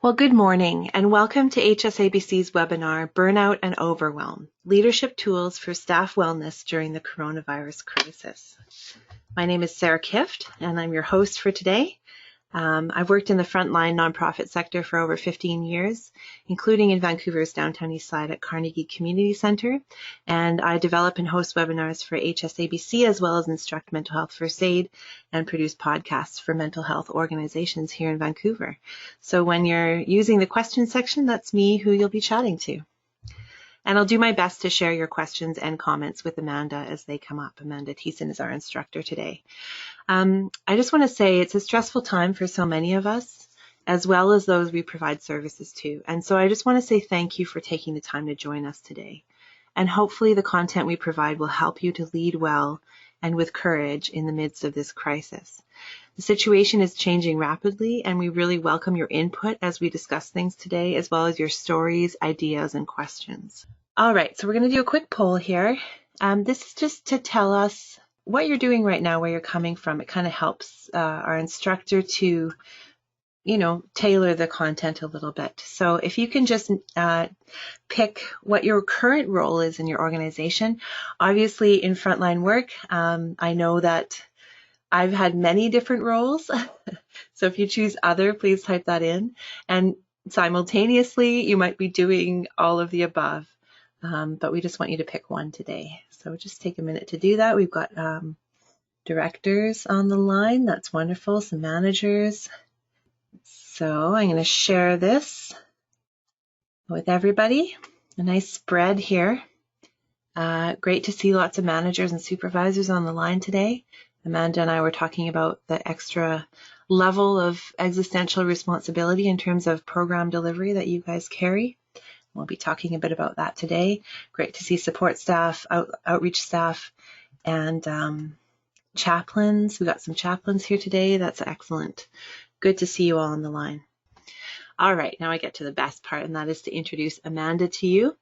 Well, good morning and welcome to hsa-bc's webinar, Burnout and Overwhelm, Leadership Tools for Staff Wellness During the Coronavirus Crisis. My name is Sarah Kift and I'm your host for today. I've worked in the frontline nonprofit sector for over 15 years, including in Vancouver's downtown east side at Carnegie Community Centre, and I develop and host webinars for hsa-bc as well as instruct mental health first aid and produce podcasts for mental health organizations here in Vancouver. So when you're using the question section, that's me who you'll be chatting to. And I'll do my best to share your questions and comments with Amanda as they come up. Amanda Thiessen is our instructor today. I just want to say it's a stressful time for so many of us, as well as those we provide services to. And so I just want to say thank you for taking the time to join us today. And hopefully the content we provide will help you to lead well and with courage in the midst of this crisis. The situation is changing rapidly, and we really welcome your input as we discuss things today, as well as your stories, ideas, and questions. All right, so we're going to do a quick poll here. This is just to tell us what you're doing right now, where you're coming from. It kind of helps our instructor to, tailor the content a little bit. So if you can just pick what your current role is in your organization. Obviously in frontline work, I know that I've had many different roles. So if you choose other, please type that in. And simultaneously, you might be doing all of the above. But we just want you to pick one today. So just take a minute to do that. We've got directors on the line. That's wonderful. Some managers. So I'm going to share this with everybody. A nice spread here. Great to see lots of managers and supervisors on the line today. Amanda and I were talking about the extra level of existential responsibility in terms of program delivery that you guys carry. We'll be talking a bit about that today. Great to see support staff, outreach staff, and chaplains. We got some chaplains here today. That's excellent. Good to see you all on the line. All right, now I get to the best part, and that is to introduce Amanda to you.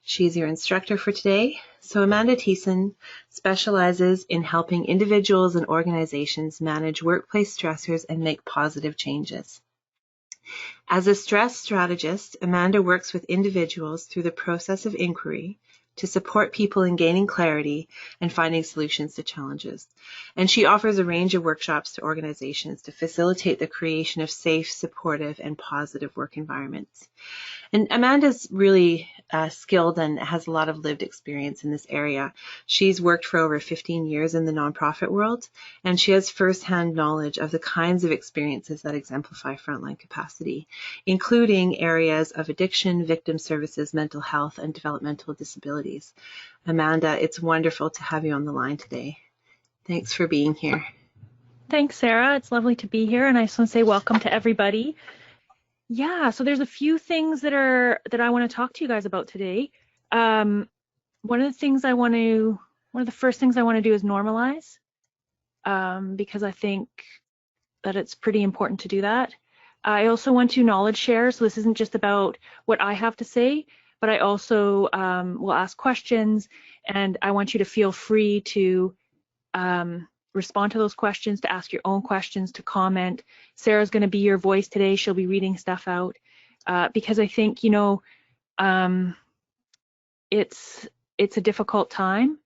She's your instructor for today. So Amanda Thiessen specializes in helping individuals and organizations manage workplace stressors and make positive changes. As a stress strategist, Amanda works with individuals through the process of inquiry to support people in gaining clarity and finding solutions to challenges. And she offers a range of workshops to organizations to facilitate the creation of safe, supportive, and positive work environments. And Amanda's really skilled and has a lot of lived experience in this area. She's worked for over 15 years in the nonprofit world, and she has firsthand knowledge of the kinds of experiences that exemplify frontline capacity, including areas of addiction, victim services, mental health, and developmental disabilities. Amanda, it's wonderful to have you on the line today. Thanks for being here. Thanks, Sarah. It's lovely to be here, and I just want to say welcome to everybody. Yeah, so there's a few things that I want to talk to you guys about today. One of the first things I want to do is normalize, because I think that it's pretty important to do that. I also want to knowledge share, so this isn't just about what I have to say, but I also will ask questions, and I want you to feel free to respond to those questions, to ask your own questions, to comment. Sarah's going to be your voice today. She'll be reading stuff out because I think, it's a difficult time,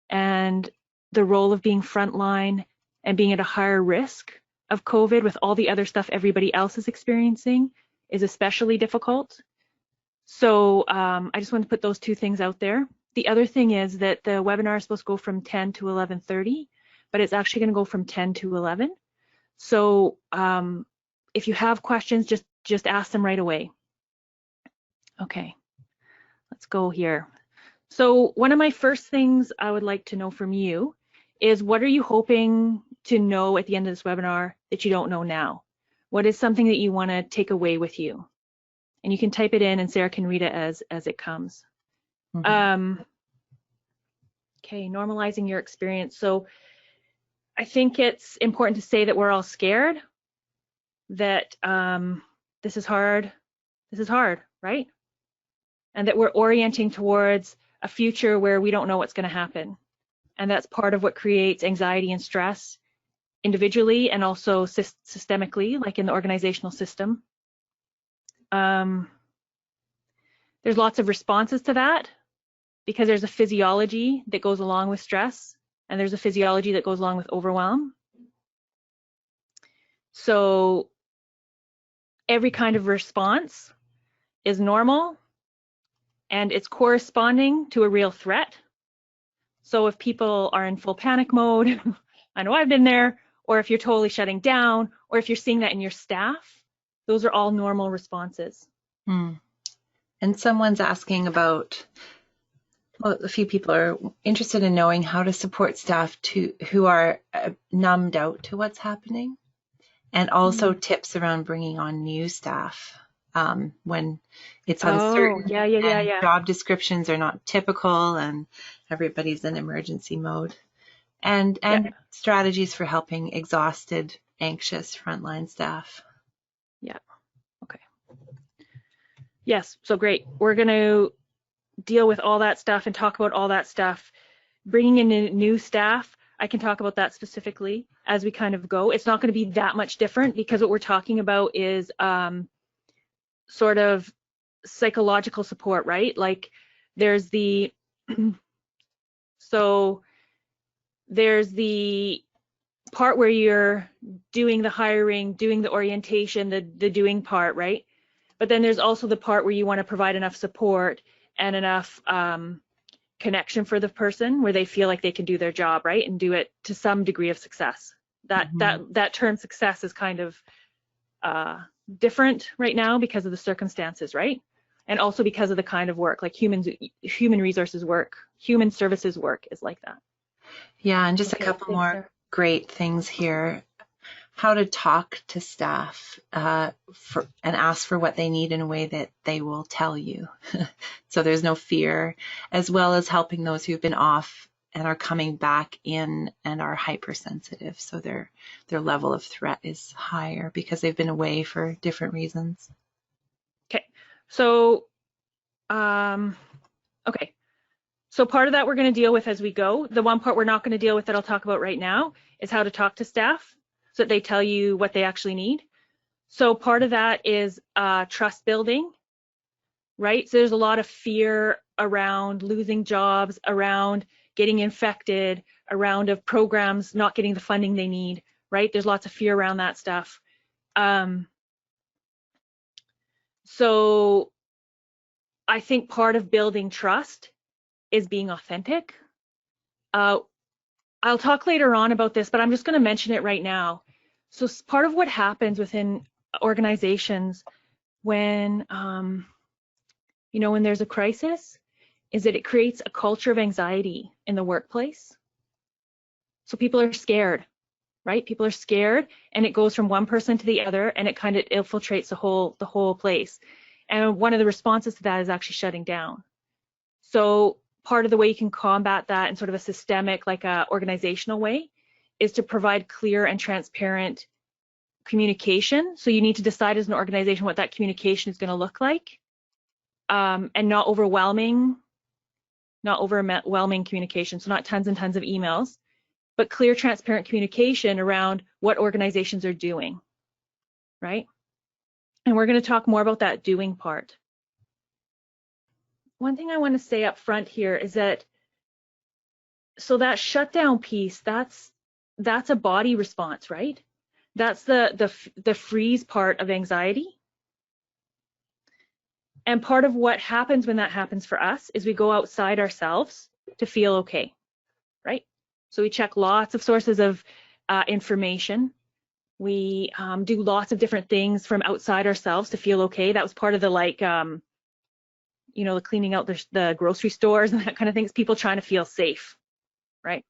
and the role of being frontline and being at a higher risk of COVID with all the other stuff everybody else is experiencing is especially difficult. So I just want to put those two things out there. The other thing is that the webinar is supposed to go from 10 to 11:30. But it's actually going to go from 10 to 11. So if you have questions, just ask them right away. Okay, let's go here. So one of my first things I would like to know from you is, what are you hoping to know at the end of this webinar that you don't know now? What is something that you want to take away with you? And you can type it in and Sarah can read it as it comes. Mm-hmm. Okay, normalizing your experience. So I think it's important to say that we're all scared, that this is hard, right? And that we're orienting towards a future where we don't know what's going to happen. And that's part of what creates anxiety and stress individually and also systemically, like in the organizational system. There's lots of responses to that because there's a physiology that goes along with stress and there's a physiology that goes along with overwhelm. So every kind of response is normal and it's corresponding to a real threat. So if people are in full panic mode, I know I've been there, or if you're totally shutting down, or if you're seeing that in your staff, those are all normal responses. And someone's asking about, well, a few people are interested in knowing how to support staff who are numbed out to what's happening, and also tips around bringing on new staff when it's uncertain and job descriptions are not typical and everybody's in emergency mode, and strategies for helping exhausted, anxious frontline staff. Yeah. Okay. Yes. So great. We're going to deal with all that stuff and talk about all that stuff. Bringing in new staff, I can talk about that specifically as we kind of go. It's not going to be that much different because what we're talking about is sort of psychological support, right? Like there's the so there's the part where you're doing the hiring, doing the orientation, the doing part, right? But then there's also the part where you want to provide enough support and enough connection for the person where they feel like they can do their job, right? And do it to some degree of success. That term success is kind of different right now because of the circumstances, right? And also because of the kind of work, like human resources work, human services work is like that. Yeah, and just a couple more great things here. How to talk to staff and ask for what they need in a way that they will tell you. So there's no fear, as well as helping those who've been off and are coming back in and are hypersensitive. So their level of threat is higher because they've been away for different reasons. Okay, so okay. So part of that we're going to deal with as we go. The one part we're not going to deal with that I'll talk about right now is how to talk to staff so that they tell you what they actually need. So part of that is trust building, right? So there's a lot of fear around losing jobs, around getting infected, around of programs not getting the funding they need, right? There's lots of fear around that stuff. So I think part of building trust is being authentic. I'll talk later on about this, but I'm just going to mention it right now. So part of what happens within organizations when, when there's a crisis is that it creates a culture of anxiety in the workplace. So people are scared, right? People are scared and it goes from one person to the other and it kind of infiltrates the whole place. And one of the responses to that is actually shutting down. So part of the way you can combat that in sort of a systemic, like a organizational way, is to provide clear and transparent communication. So you need to decide as an organization what that communication is going to look like, and not overwhelming communication. So not tons and tons of emails, but clear, transparent communication around what organizations are doing, right? And we're going to talk more about that doing part. One thing I want to say up front here is that, so that shutdown piece, that's a body response, right? That's the freeze part of anxiety. And part of what happens when that happens for us is we go outside ourselves to feel okay, right? So we check lots of sources of information. We do lots of different things from outside ourselves to feel okay. That was part of the the cleaning out the grocery stores and that kind of things, people trying to feel safe, right?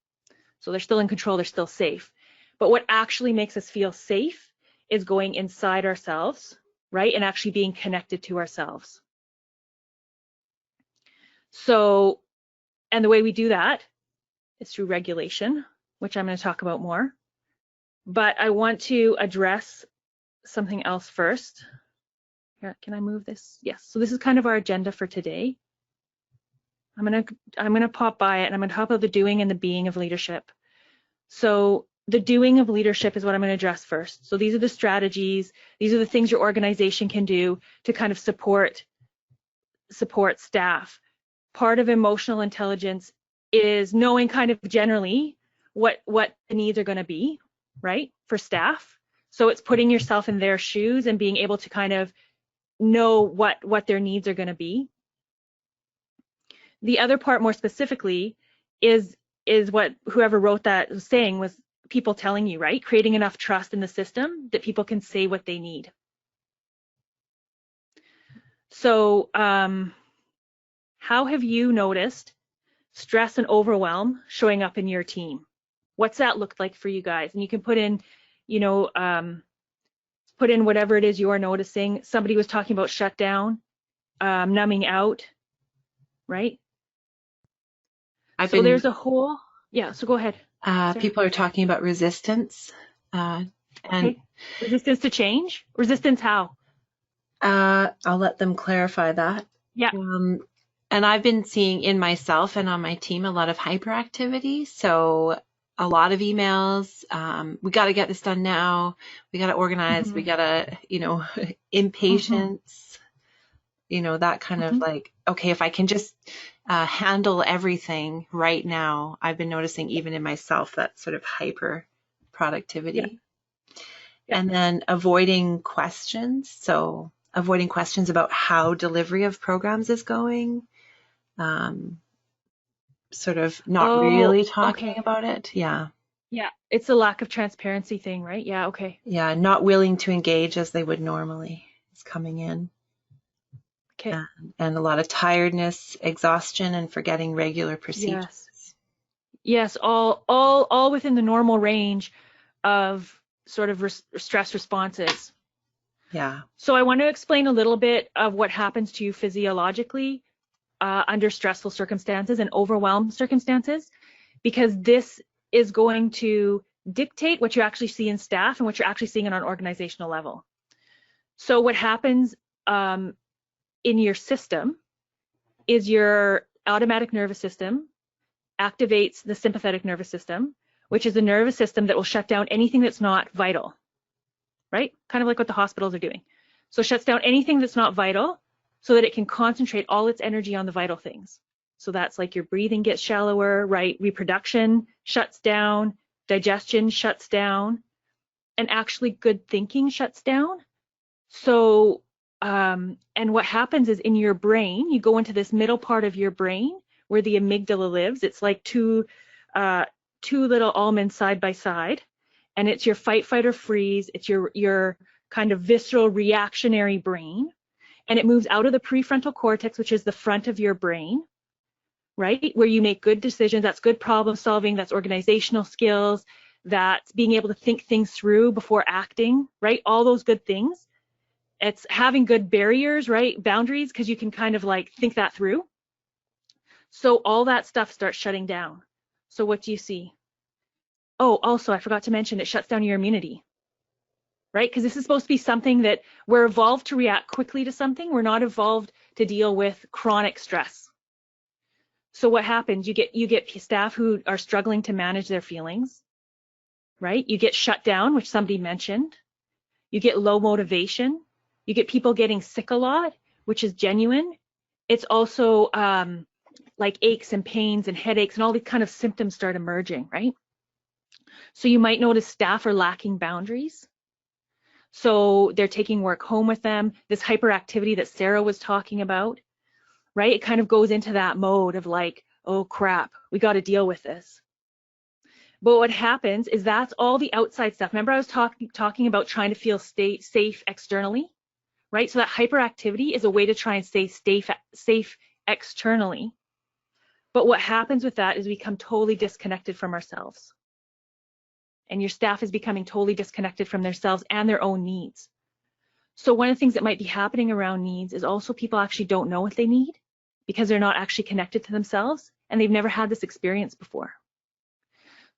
So they're still in control, they're still safe. But what actually makes us feel safe is going inside ourselves, right? And actually being connected to ourselves. So, and the way we do that is through regulation, which I'm going to talk about more. But I want to address something else first. Here, can I move this? Yes. So this is kind of our agenda for today. I'm gonna pop by it and I'm gonna talk about the doing and the being of leadership. So the doing of leadership is what I'm going to address first. So these are the strategies, these are the things your organization can do to kind of support staff. Part of emotional intelligence is knowing kind of generally what the needs are going to be, right, for staff. So it's putting yourself in their shoes and being able to kind of know what their needs are going to be. The other part more specifically is what whoever wrote that was saying, was people telling you, right? Creating enough trust in the system that people can say what they need. So how have you noticed stress and overwhelm showing up in your team? What's that looked like for you guys? And you can put in, you know, put in whatever it is you're noticing. Somebody was talking about shutdown, numbing out, right? There's a whole, yeah, so go ahead. People are talking about resistance. And okay. Resistance to change? Resistance how? I'll let them clarify that. Yeah. And I've been seeing in myself and on my team a lot of hyperactivity. So a lot of emails. We got to get this done now. We got to organize. We got to, you know, impatience, you know, that kind of like, okay, if I can just handle everything right now. I've been noticing even in myself that sort of hyper productivity. Yeah. Yeah. And then avoiding questions. So avoiding questions about how delivery of programs is going. Sort of not really talking about it. Yeah. Yeah. It's a lack of transparency thing, right? Yeah. Okay. Yeah. Not willing to engage as they would normally is coming in. Okay. And a lot of tiredness, exhaustion, and forgetting regular procedures. Yes. All within the normal range of sort of stress responses. Yeah. So I want to explain a little bit of what happens to you physiologically under stressful circumstances and overwhelmed circumstances, because this is going to dictate what you actually see in staff and what you're actually seeing on an organizational level. So what happens in your system is your automatic nervous system activates the sympathetic nervous system, which is the nervous system that will shut down anything that's not vital, right? Kind of like what the hospitals are doing. So it shuts down anything that's not vital so that it can concentrate all its energy on the vital things. So that's like your breathing gets shallower, right? Reproduction shuts down, digestion shuts down, and actually good thinking shuts down. So, and what happens is in your brain, you go into this middle part of your brain where the amygdala lives. It's like two little almonds side by side, and it's your fight, flight, or freeze. It's your kind of visceral reactionary brain, and it moves out of the prefrontal cortex, which is the front of your brain, right? Where you make good decisions. That's good problem solving. That's organizational skills. That's being able to think things through before acting, right? All those good things. It's having good barriers, right? Boundaries, because you can kind of like think that through. So all that stuff starts shutting down. So what do you see? Oh, also, I forgot to mention, it shuts down your immunity, right? Because this is supposed to be something that we're evolved to react quickly to something. We're not evolved to deal with chronic stress. So what happens? You get staff who are struggling to manage their feelings, right? You get shut down, which somebody mentioned. You get low motivation. You get people getting sick a lot, which is genuine. It's also like aches and pains and headaches and all these kind of symptoms start emerging, right? So you might notice staff are lacking boundaries. So they're taking work home with them. This hyperactivity that Sarah was talking about, right? It kind of goes into that mode of like, oh crap, we got to deal with this. But what happens is that's all the outside stuff. Remember I was talking about trying to feel safe externally, right? So that hyperactivity is a way to try and stay safe externally. But what happens with that is we become totally disconnected from ourselves. And your staff is becoming totally disconnected from themselves and their own needs. So one of the things that might be happening around needs is also people actually don't know what they need because they're not actually connected to themselves and they've never had this experience before.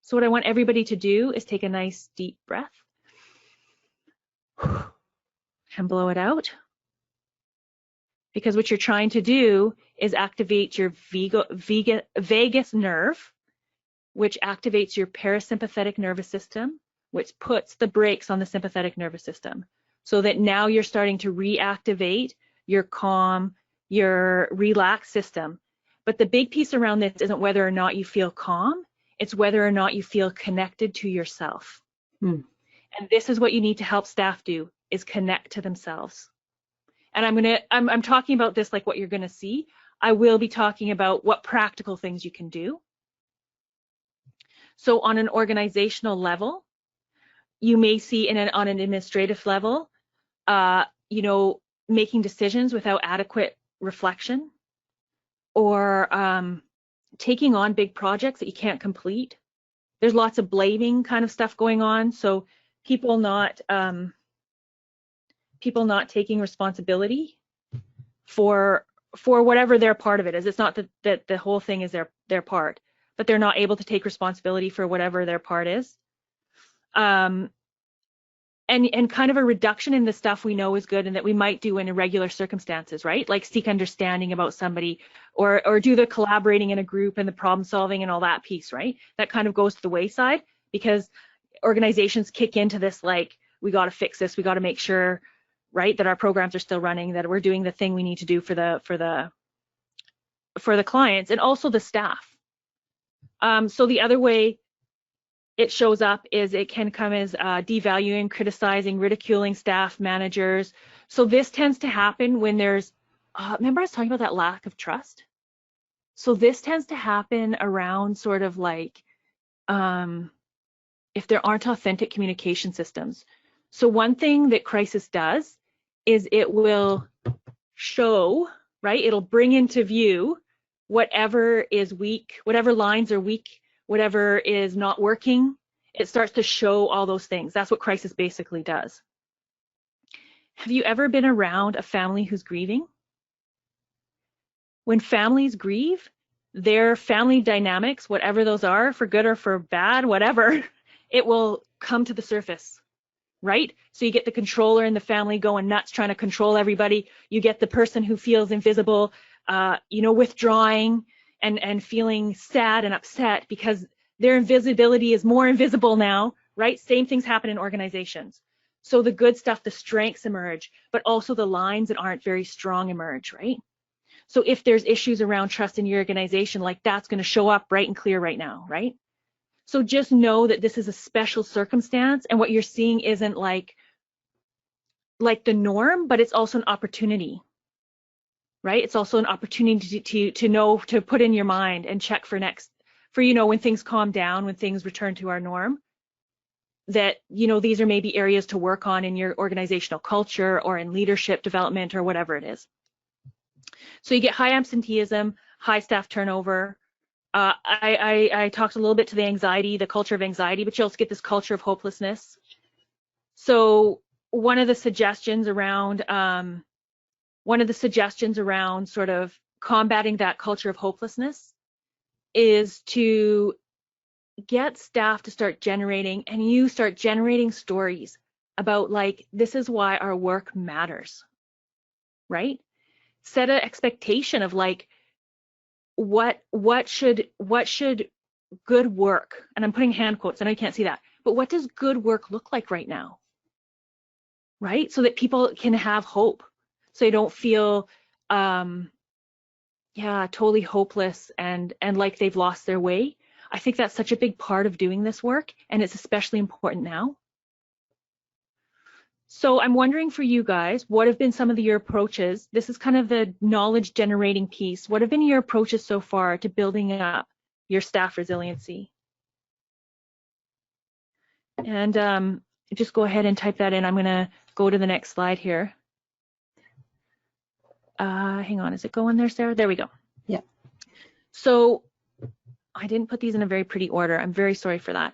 So what I want everybody to do is take a nice deep breath and blow it out. Because what you're trying to do is activate your vagus nerve, which activates your parasympathetic nervous system, which puts the brakes on the sympathetic nervous system, so that now you're starting to reactivate your calm, your relaxed system. But the big piece around this isn't whether or not you feel calm, it's whether or not you feel connected to yourself. And this is what you need to help staff do, is connect to themselves. And I'm talking about this like what you're gonna see. I will be talking about what practical things you can do. So on an organizational level, you may see on an administrative level, you know, making decisions without adequate reflection, or taking on big projects that you can't complete. There's lots of blaming kind of stuff going on. So people not taking responsibility for whatever their part of it is. It's not that the whole thing is their part, but they're not able to take responsibility for whatever their part is. And kind of a reduction in the stuff we know is good and that we might do in irregular circumstances, right? Like seek understanding about somebody, or do the collaborating in a group and the problem solving and all that piece, right? That kind of goes to the wayside because organizations kick into this like, we got to fix this, we got to make sure, right, that our programs are still running, that we're doing the thing we need to do for the clients and also the staff. So the other way it shows up is it can come as devaluing, criticizing, ridiculing staff, managers. So this tends to happen when there's, remember I was talking about that lack of trust? So this tends to happen around sort of like, if there aren't authentic communication systems. So one thing that crisis does is it will show, right? It'll bring into view whatever is weak, whatever lines are weak, whatever is not working. It starts to show all those things. That's what crisis basically does. Have you ever been around a family who's grieving? When families grieve, their family dynamics, whatever those are, for good or for bad, whatever, it will come to the surface, right? So you get the controller in the family going nuts, trying to control everybody. You get the person who feels invisible, you know, withdrawing and feeling sad and upset because their invisibility is more invisible now, right? Same things happen in organizations. So the good stuff, the strengths emerge, but also the lines that aren't very strong emerge, right? So if there's issues around trust in your organization, like that's going to show up bright and clear right now, right? So just know that this is a special circumstance and what you're seeing isn't like the norm, but it's also an opportunity, right? It's also an opportunity to know, to put in your mind and check for you know, when things calm down, when things return to our norm, that, you know, these are maybe areas to work on in your organizational culture or in leadership development or whatever it is. So you get high absenteeism, high staff turnover. I talked a little bit to the anxiety, the culture of anxiety, but you also get this culture of hopelessness. So one of the suggestions around sort of combating that culture of hopelessness is to get staff to start generating, and you start generating stories about like, this is why our work matters, right? Set an expectation of like, what should good work, and I'm putting hand quotes, I know you can't see that, but what does good work look like right now, right? So that people can have hope, so they don't feel totally hopeless and like they've lost their way. I think that's such a big part of doing this work, and it's especially important now. So I'm wondering for you guys, what have been some of your approaches? This is kind of the knowledge generating piece. What have been your approaches so far to building up your staff resiliency? And just go ahead and type that in. I'm going to go to the next slide here. Hang on, is it going there, Sarah? There we go. Yeah. So I didn't put these in a very pretty order. I'm very sorry for that.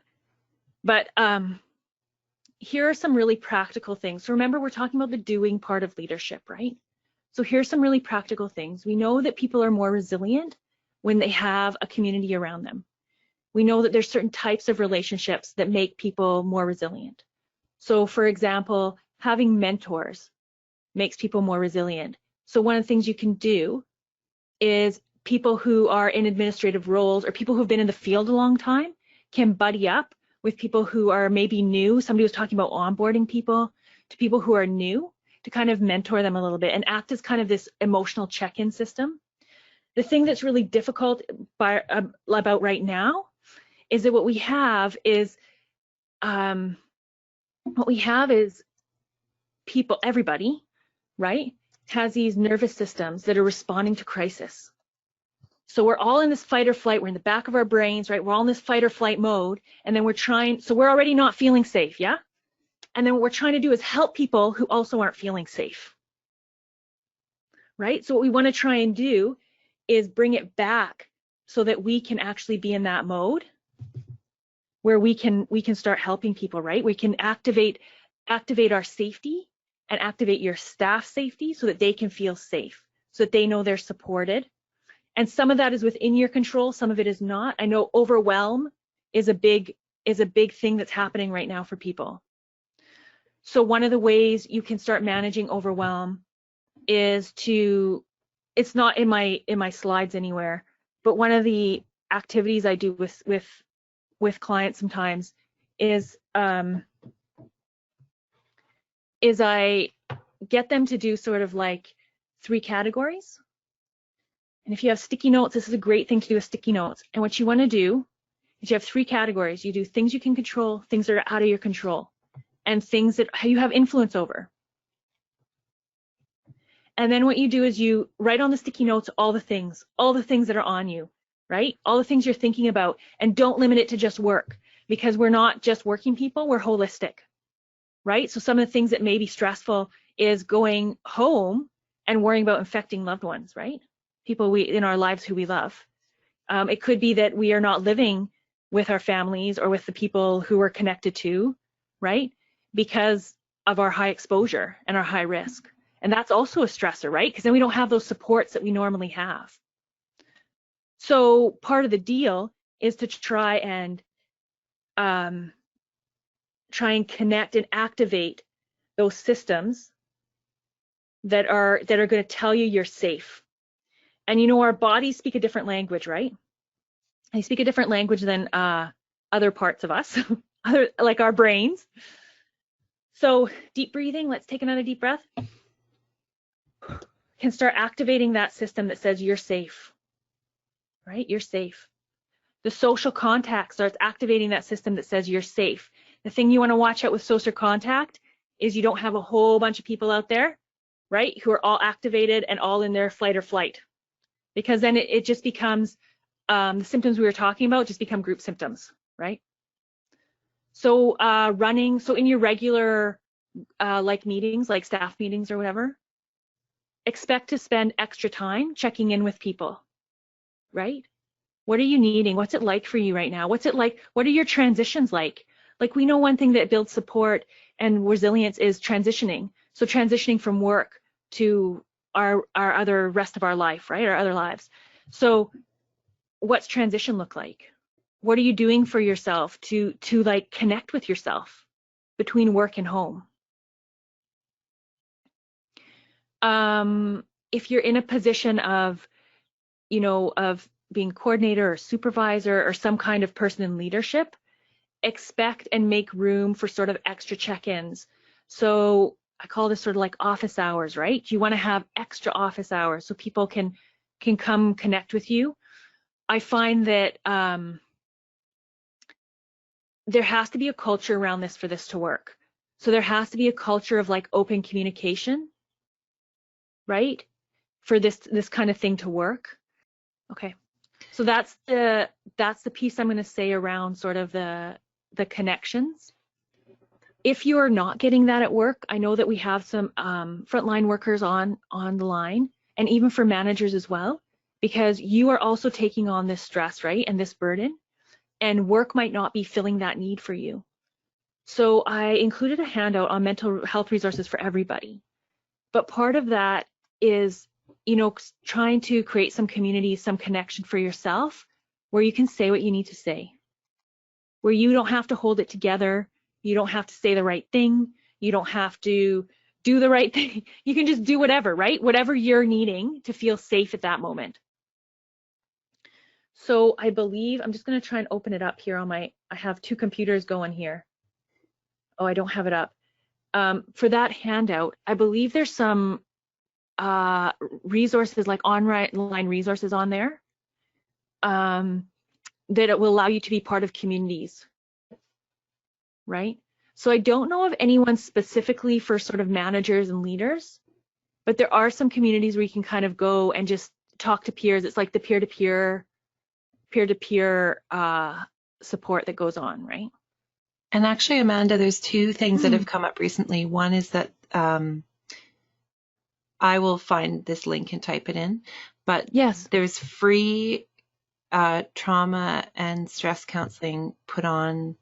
But here are some really practical things. So remember, we're talking about the doing part of leadership, right? So here's some really practical things. We know that people are more resilient when they have a community around them. We know that there's certain types of relationships that make people more resilient. So for example, having mentors makes people more resilient. So one of the things you can do is people who are in administrative roles or people who've been in the field a long time, can buddy up with people who are maybe new. Somebody was talking about onboarding people to people who are new, to kind of mentor them a little bit and act as kind of this emotional check-in system. The thing that's really difficult about right now is that what we have is people, everybody, right, has these nervous systems that are responding to crisis. So we're all in this fight or flight. We're in the back of our brains, right? We're all in this fight or flight mode. And then so we're already not feeling safe, yeah? And then what we're trying to do is help people who also aren't feeling safe, right? So what we want to try and do is bring it back so that we can actually be in that mode where we can start helping people, right? We can activate our safety and activate your staff safety so that they can feel safe, so that they know they're supported. And some of that is within your control, some of it is not. I know overwhelm is a big thing that's happening right now for people. So one of the ways you can start managing overwhelm is it's not in my slides anywhere, but one of the activities I do with clients sometimes is I get them to do sort of like 3 categories. And if you have sticky notes, this is a great thing to do with sticky notes. And what you want to do is you have 3 categories. You do things you can control, things that are out of your control, and things that you have influence over. And then what you do is you write on the sticky notes all the things that are on you, right? All the things you're thinking about, and don't limit it to just work, because we're not just working people, we're holistic, right? So some of the things that may be stressful is going home and worrying about infecting loved ones, right? People in our lives who we love. It could be that we are not living with our families or with the people who we're connected to, right? Because of our high exposure and our high risk. And that's also a stressor, right? Because then we don't have those supports that we normally have. So part of the deal is to try and connect and activate those systems that are going to tell you you're safe. And you know, our bodies speak a different language, right? They speak a different language than other parts of us, like our brains. So deep breathing, let's take another deep breath. Can start activating that system that says you're safe, right? You're safe. The social contact starts activating that system that says you're safe. The thing you want to watch out with social contact is you don't have a whole bunch of people out there, right, who are all activated and all in their flight or flight, because then it just becomes the symptoms we were talking about just become group symptoms, right? So running, so in your regular like meetings, like staff meetings or whatever, expect to spend extra time checking in with people, right? What are you needing? What's it like for you right now? What's it like? What are your transitions like? Like, we know one thing that builds support and resilience is transitioning. So transitioning from work to our other rest of our life, right? Our other lives. So what's transition look like? What are you doing for yourself to like connect with yourself between work and home? If you're in a position of, you know, of being coordinator or supervisor or some kind of person in leadership, expect and make room for sort of extra check-ins. So I call this sort of like office hours, right? You want to have extra office hours so people can come connect with you. I find that there has to be a culture around this for this to work. So there has to be a culture of like open communication, right? For this kind of thing to work. Okay. So that's the piece I'm going to say around sort of the connections. If you're not getting that at work, I know that we have some frontline workers on the line, and even for managers as well, because you are also taking on this stress, right, and this burden, and work might not be filling that need for you. So I included a handout on mental health resources for everybody, but part of that is, you know, trying to create some community, some connection for yourself, where you can say what you need to say, where you don't have to hold it together. You don't have to say the right thing. You don't have to do the right thing. You can just do whatever, right? Whatever you're needing to feel safe at that moment. So I believe, I'm just going to try and open it up here on I have two computers going here. Oh, I don't have it up. For that handout, I believe there's some resources, like online resources on there, that it will allow you to be part of communities, right? So I don't know of anyone specifically for sort of managers and leaders, but there are some communities where you can kind of go and just talk to peers. It's like the peer-to-peer support that goes on, right? And actually, Amanda, there's two things that have come up recently. One is that I will find this link and type it in, but yes, there's free trauma and stress counseling put on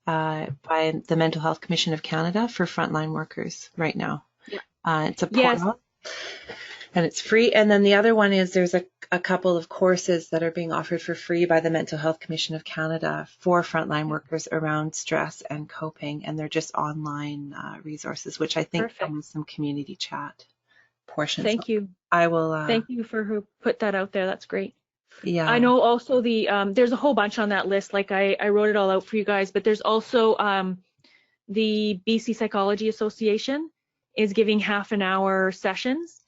by the Mental Health Commission of Canada for frontline workers right now. Yeah. It's a portal, and it's free. And then the other one is there's a couple of courses that are being offered for free by the Mental Health Commission of Canada for frontline workers around stress and coping, and they're just online resources, which I think come with some community chat portions. Thank you. I will. Thank you for who put that out there. That's great. Yeah. I know also there's a whole bunch on that list. Like I wrote it all out for you guys, but there's also the BC Psychology Association is giving half-an-hour sessions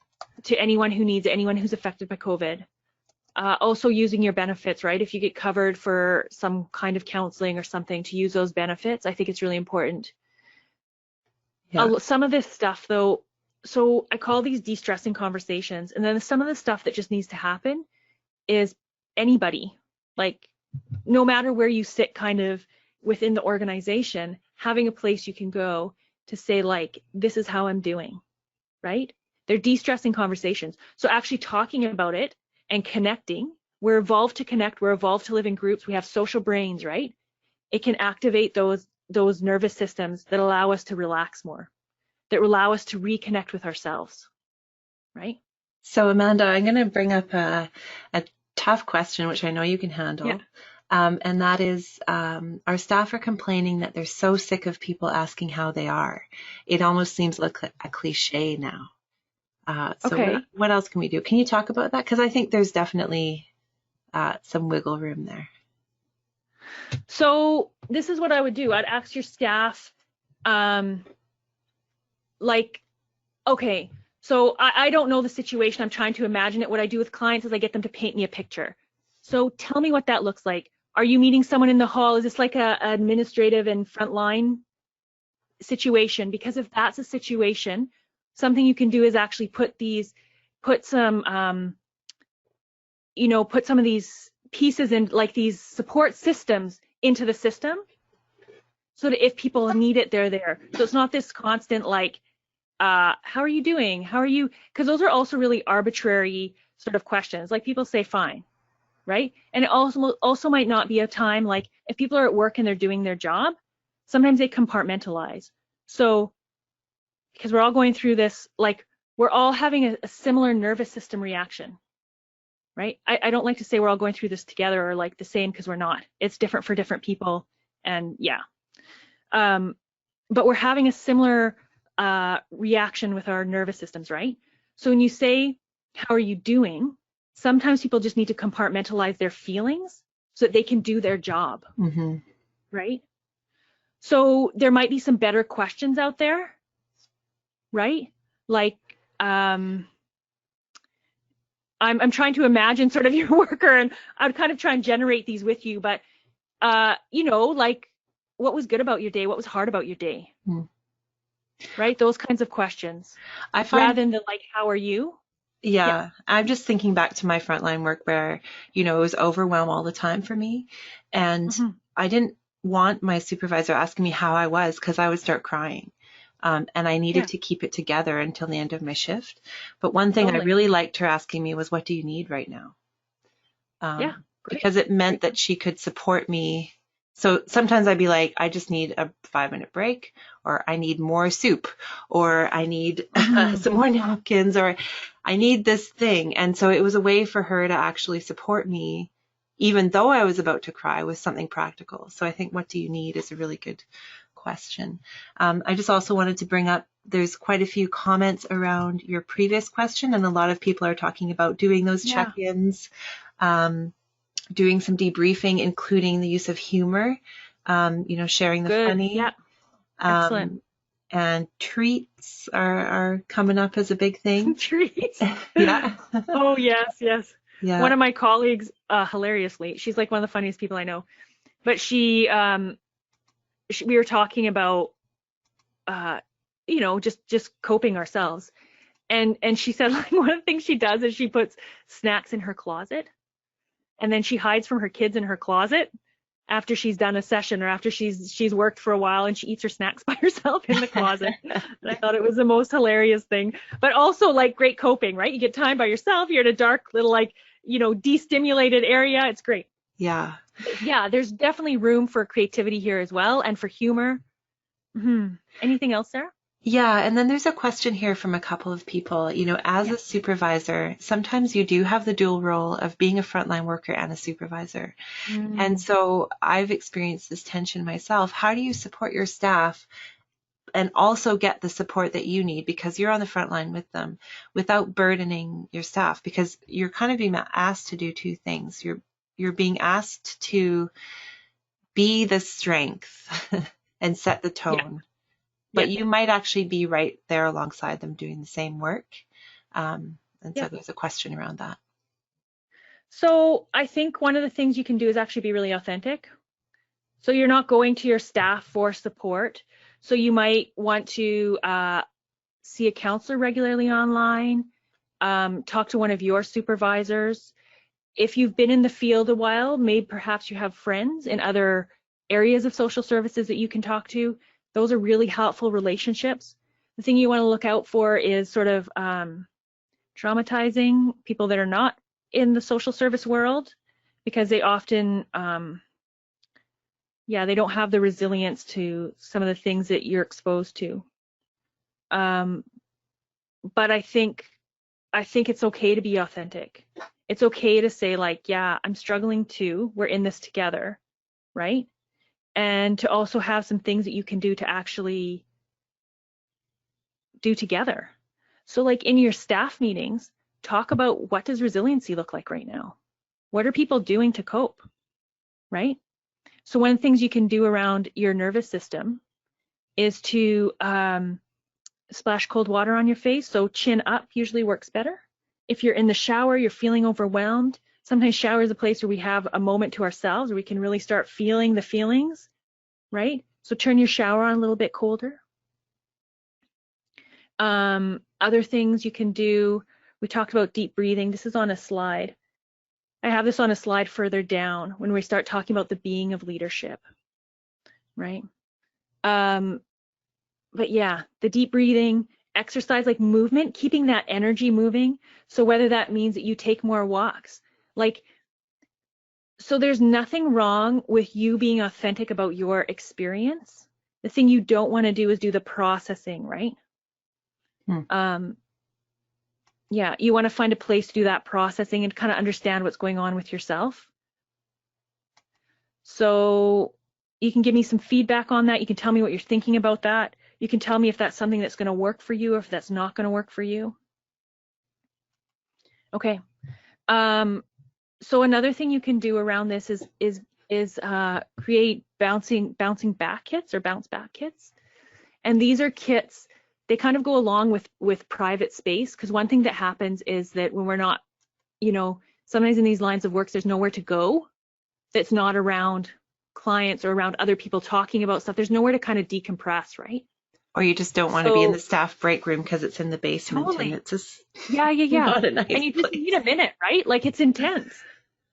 to anyone who needs it, anyone who's affected by COVID. Also using your benefits, right? If you get covered for some kind of counseling or something, to use those benefits, I think it's really important. Yeah. Some of this stuff though, so I call these de-stressing conversations, and then some of the stuff that just needs to happen is anybody, like no matter where you sit kind of within the organization, having a place you can go to say like, this is how I'm doing, right? They're de-stressing conversations. So actually talking about it and connecting, we're evolved to connect, we're evolved to live in groups, we have social brains, right? It can activate those nervous systems that allow us to relax more, that allow us to reconnect with ourselves, right? So Amanda, I'm going to bring up a tough question, which I know you can handle. Yeah. And that is, our staff are complaining that they're so sick of people asking how they are. It almost seems like a cliche now. So what else can we do? Can you talk about that? Because I think there's definitely some wiggle room there. So this is what I would do. I'd ask your staff, like, okay, so I don't know the situation. I'm trying to imagine it. What I do with clients is I get them to paint me a picture. So tell me what that looks like. Are you meeting someone in the hall? Is this like a administrative and frontline situation? Because if that's a situation, something you can do is actually put some of these pieces in, like these support systems into the system, so that if people need it, they're there. So it's not this constant like, how are you doing? How are you? Because those are also really arbitrary sort of questions. Like people say fine, right? And it also might not be a time, like if people are at work and they're doing their job, sometimes they compartmentalize. So because we're all going through this, like we're all having a similar nervous system reaction, right? I don't like to say we're all going through this together or like the same, because we're not. It's different for different people, and yeah. But we're having a similar reaction with our nervous systems, right? So when you say, how are you doing? Sometimes people just need to compartmentalize their feelings so that they can do their job, right? So there might be some better questions out there, right? Like, I'm trying to imagine sort of your worker, and I'd kind of try and generate these with you, but like, what was good about your day? What was hard about your day? Right? Those kinds of questions. I find, rather than the like, how are you? Yeah, I'm just thinking back to my frontline work where, it was overwhelm all the time for me. And I didn't want my supervisor asking me how I was, because I would start crying. And I needed to keep it together until the end of my shift. But one thing I really liked her asking me was, what do you need right now? Because it meant that she could support me. So sometimes I'd be like, I just need a 5-minute break, or I need more soup, or I need some more napkins, or I need this thing. And so it was a way for her to actually support me, even though I was about to cry, with something practical. So I think, what do you need is a really good question. I just also wanted to bring up, there's quite a few comments around your previous question, and a lot of people are talking about doing those check-ins. doing some debriefing, including the use of humor, sharing the Good. funny. Yeah. Excellent. And treats are coming up as a big thing. Treats. Yeah. Oh, yes, yes. Yeah. One of my colleagues, hilariously, she's like one of the funniest people I know, but we were talking about, just coping ourselves. And she said, like, one of the things she does is she puts snacks in her closet, and then she hides from her kids in her closet after she's done a session or after she's worked for a while, and she eats her snacks by herself in the closet. And I thought it was the most hilarious thing, but also like great coping, right? You get time by yourself, you're in a dark little, like, destimulated area. It's great. Yeah. Yeah, there's definitely room for creativity here as well, and for humor. Anything else, Sarah? Yeah, and then there's a question here from a couple of people. As Yeah. a supervisor, sometimes you do have the dual role of being a frontline worker and a supervisor. And so I've experienced this tension myself. How do you support your staff and also get the support that you need, because you're on the front line with them, without burdening your staff? Because you're kind of being asked to do two things. You're being asked to be the strength and set the Yeah. tone. Yeah. But you might actually be right there alongside them doing the same work. And so there's a question around that. So I think one of the things you can do is actually be really authentic. So you're not going to your staff for support. So you might want to see a counselor regularly online, talk to one of your supervisors. If you've been in the field a while, maybe perhaps you have friends in other areas of social services that you can talk to. Those are really helpful relationships. The thing you want to look out for is sort of traumatizing people that are not in the social service world, because they often, they don't have the resilience to some of the things that you're exposed to. But I think it's okay to be authentic. It's okay to say, like, yeah, I'm struggling too. We're in this together, right? And to also have some things that you can do to actually do together. So like in your staff meetings, talk about, what does resiliency look like right now? What are people doing to cope, right? So one of the things you can do around your nervous system is to splash cold water on your face. So chin up usually works better. If you're in the shower, you're feeling overwhelmed, sometimes shower is a place where we have a moment to ourselves, where we can really start feeling the feelings, right? So turn your shower on a little bit colder. Other things you can do, we talked about deep breathing. This is on a slide. I have this on a slide further down when we start talking about the being of leadership, right? But yeah, the deep breathing, exercise, like movement, keeping that energy moving. So whether that means that you take more walks, so there's nothing wrong with you being authentic about your experience. The thing you don't want to do is do the processing, right? You want to find a place to do that processing and kind of understand what's going on with yourself. So you can give me some feedback on that. You can tell me what you're thinking about that. You can tell me if that's something that's going to work for you or if that's not going to work for you. Okay. So another thing you can do around this is create bouncing back kits or bounce back kits. And these are kits, they kind of go along with private space, because one thing that happens is that when we're not, sometimes in these lines of work, there's nowhere to go that's not around clients or around other people talking about stuff. There's nowhere to kind of decompress, right? Or you just don't want to be in the staff break room because it's in the basement. Totally. And it's just not a nice and you just place. need a minute, right? Like, it's intense.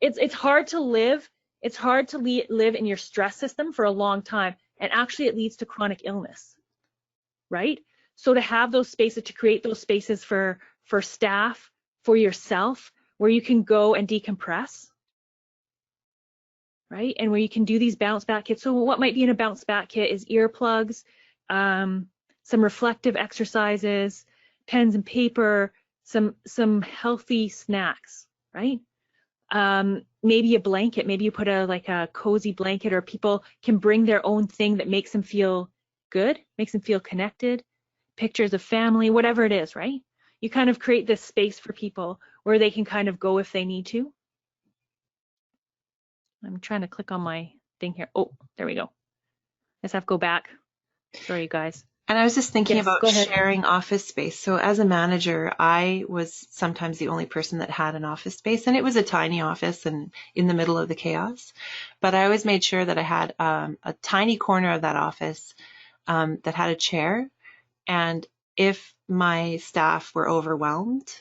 It's hard to live. It's hard to live in your stress system for a long time, and actually it leads to chronic illness, right? So to have those spaces, to create those spaces for staff, for yourself, where you can go and decompress, right? And where you can do these bounce back kits. So what might be in a bounce back kit is earplugs, some reflective exercises, pens and paper, some healthy snacks, right? Maybe a blanket, maybe you put a cozy blanket, or people can bring their own thing that makes them feel good, makes them feel connected, pictures of family, whatever it is, right? You kind of create this space for people where they can kind of go if they need to. I'm trying to click on my thing here. Oh, there we go. I just have to go back. Sorry, you guys. And I was just thinking Yes, about go ahead. sharing office space. So as a manager, I was sometimes the only person that had an office space, and it was a tiny office and in the middle of the chaos. But I always made sure that I had a tiny corner of that office that had a chair. And if my staff were overwhelmed,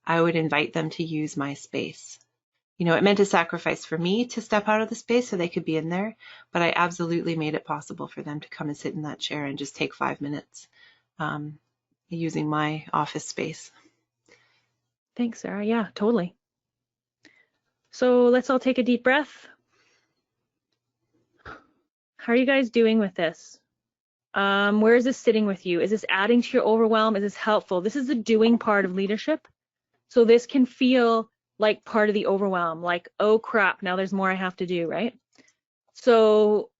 I would invite them to use my space. You know, it meant a sacrifice for me to step out of the space so they could be in there, but I absolutely made it possible for them to come and sit in that chair and just take 5 minutes using my office space. Thanks, Sarah. Yeah, totally. So let's all take a deep breath. How are you guys doing with this? Where is this sitting with you? Is this adding to your overwhelm? Is this helpful? This is the doing part of leadership. So this can feel like part of the overwhelm, like, oh crap, now there's more I have to do, right? So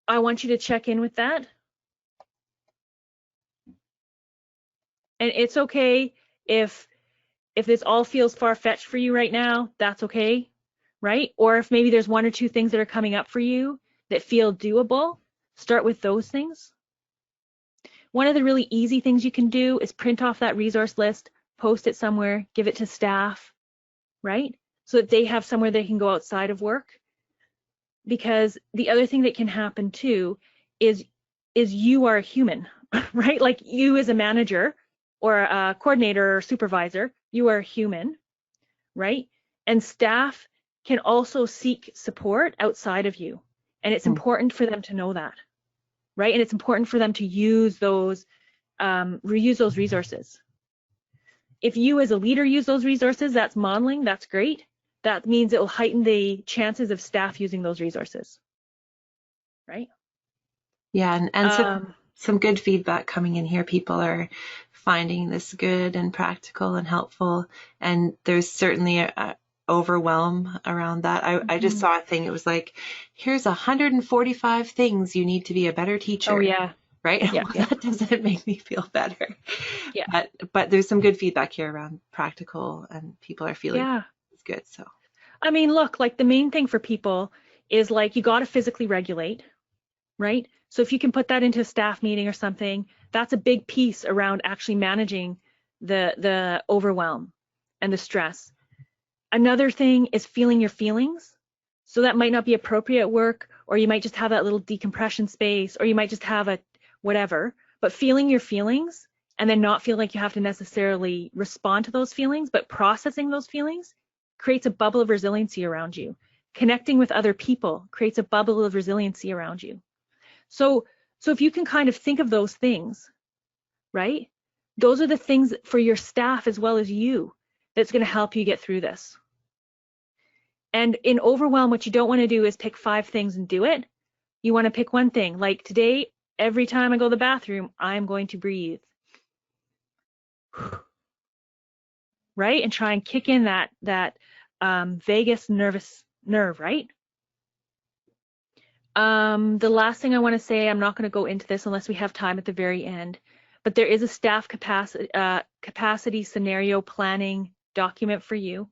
I want you to check in with that. And it's okay if this all feels far-fetched for you right now, that's okay, right? Or if maybe there's one or two things that are coming up for you that feel doable, start with those things. One of the really easy things you can do is print off that resource list, post it somewhere, give it to staff, right? So that they have somewhere they can go outside of work. Because the other thing that can happen too is you are a human, right? Like you as a manager or a coordinator or supervisor, you are a human, right? And staff can also seek support outside of you. And it's important for them to know that, right? And it's important for them to use those, reuse those resources. If you as a leader use those resources, that's modeling, that's great. That means it will heighten the chances of staff using those resources, right? Yeah, and some good feedback coming in here. People are finding this good and practical and helpful, and there's certainly a overwhelm around that. I just saw a thing. It was like, here's 145 things you need to be a better teacher. Oh yeah. Right? Yeah, Well, yeah. that doesn't make me feel better. Yeah. But there's some good feedback here around practical, and people are feeling it's good. So I mean, look, like the main thing for people is like you got to physically regulate, right? So if you can put that into a staff meeting or something, that's a big piece around actually managing the overwhelm and the stress. Another thing is feeling your feelings. So that might not be appropriate at work, or you might just have that little decompression space, or you might just have a whatever, but feeling your feelings and then not feel like you have to necessarily respond to those feelings, but processing those feelings creates a bubble of resiliency around you. Connecting with other people creates a bubble of resiliency around you. So if you can kind of think of those things, right? Those are the things for your staff as well as you that's going to help you get through this. And in overwhelm, what you don't want to do is pick 5 things and do it. You want to pick one thing. Like today, every time I go to the bathroom, I'm going to breathe. Right? And try and kick in that vagus nerve, right? The last thing I want to say, I'm not going to go into this unless we have time at the very end, but there is a staff capacity scenario planning document for you.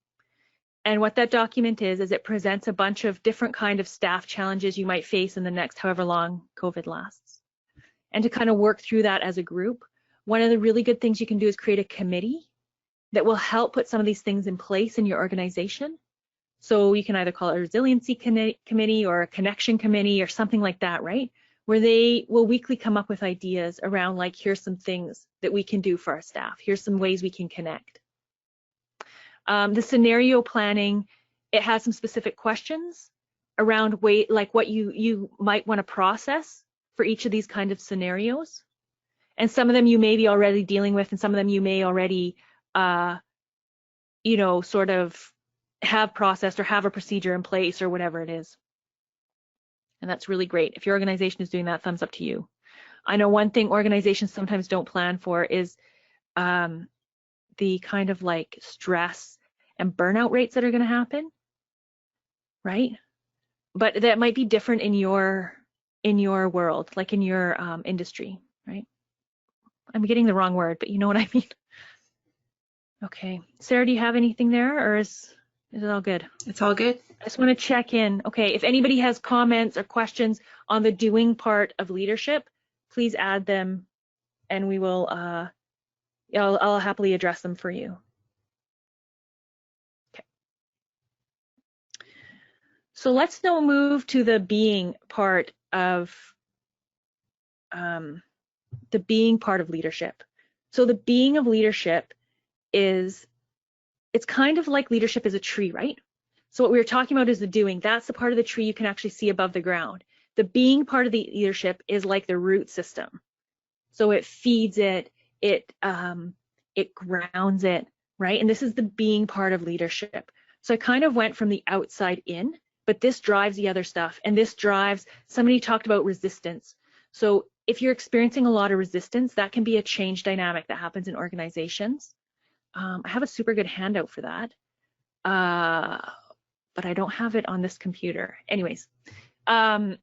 And what that document is it presents a bunch of different kind of staff challenges you might face in the next however long COVID lasts. And to kind of work through that as a group, one of the really good things you can do is create a committee that will help put some of these things in place in your organization. So you can either call it a resiliency committee or a connection committee or something like that, right? Where they will weekly come up with ideas around like, here's some things that we can do for our staff. Here's some ways we can connect. The scenario planning, it has some specific questions around like what you might want to process for each of these kind of scenarios. And some of them you may be already dealing with, and some of them you may already, sort of have processed or have a procedure in place or whatever it is. And that's really great. If your organization is doing that, thumbs up to you. I know one thing organizations sometimes don't plan for is the kind of like stress and burnout rates that are going to happen, right? But that might be different in your world, like in your industry, right? I'm getting the wrong word, but you know what I mean. Okay, Sarah, do you have anything there, or is? Is it all good? It's all good. I just want to check in. Okay, if anybody has comments or questions on the doing part of leadership, please add them and we will, I'll happily address them for you. Okay. So let's now move to the being part of leadership. So the being of leadership is, it's kind of like leadership is a tree, right? So what we were talking about is the doing. That's the part of the tree you can actually see above the ground. The being part of the leadership is like the root system. So it feeds it, it grounds it, right? And this is the being part of leadership. So I kind of went from the outside in, but this drives the other stuff. And this drives, somebody talked about resistance. So if you're experiencing a lot of resistance, that can be a change dynamic that happens in organizations. I have a super good handout for that, but I don't have it on this computer. Anyways, but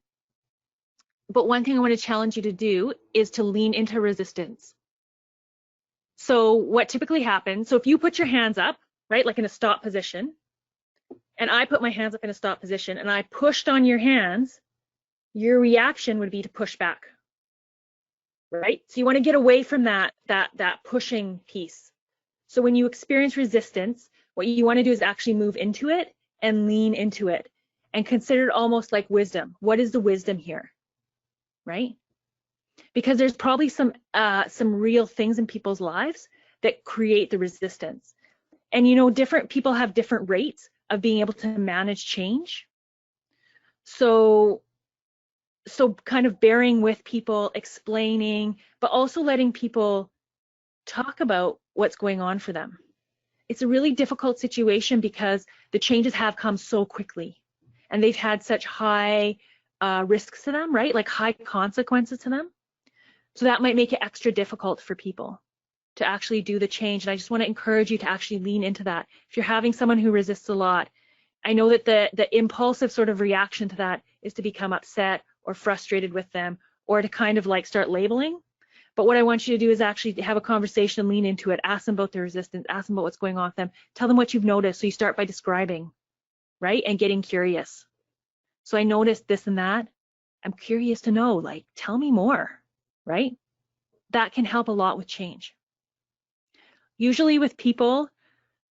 one thing I want to challenge you to do is to lean into resistance. So what typically happens, so if you put your hands up, right, like in a stop position, and I put my hands up in a stop position and I pushed on your hands, your reaction would be to push back, right? So you want to get away from that pushing piece. So when you experience resistance, what you want to do is actually move into it and lean into it and consider it almost like wisdom. What is the wisdom here, right? Because there's probably some real things in people's lives that create the resistance. And you know, different people have different rates of being able to manage change. So kind of bearing with people, explaining, but also letting people talk about what's going on for them. It's a really difficult situation because the changes have come so quickly and they've had such high risks to them, right? Like high consequences to them. So that might make it extra difficult for people to actually do the change. And I just want to encourage you to actually lean into that. If you're having someone who resists a lot, I know that the impulsive sort of reaction to that is to become upset or frustrated with them or to kind of like start labeling. But what I want you to do is actually have a conversation, lean into it, ask them about their resistance, ask them about what's going on with them, tell them what you've noticed. So you start by describing, right? And getting curious. So I noticed this and that. I'm curious to know, like, tell me more, right? That can help a lot with change. Usually with people,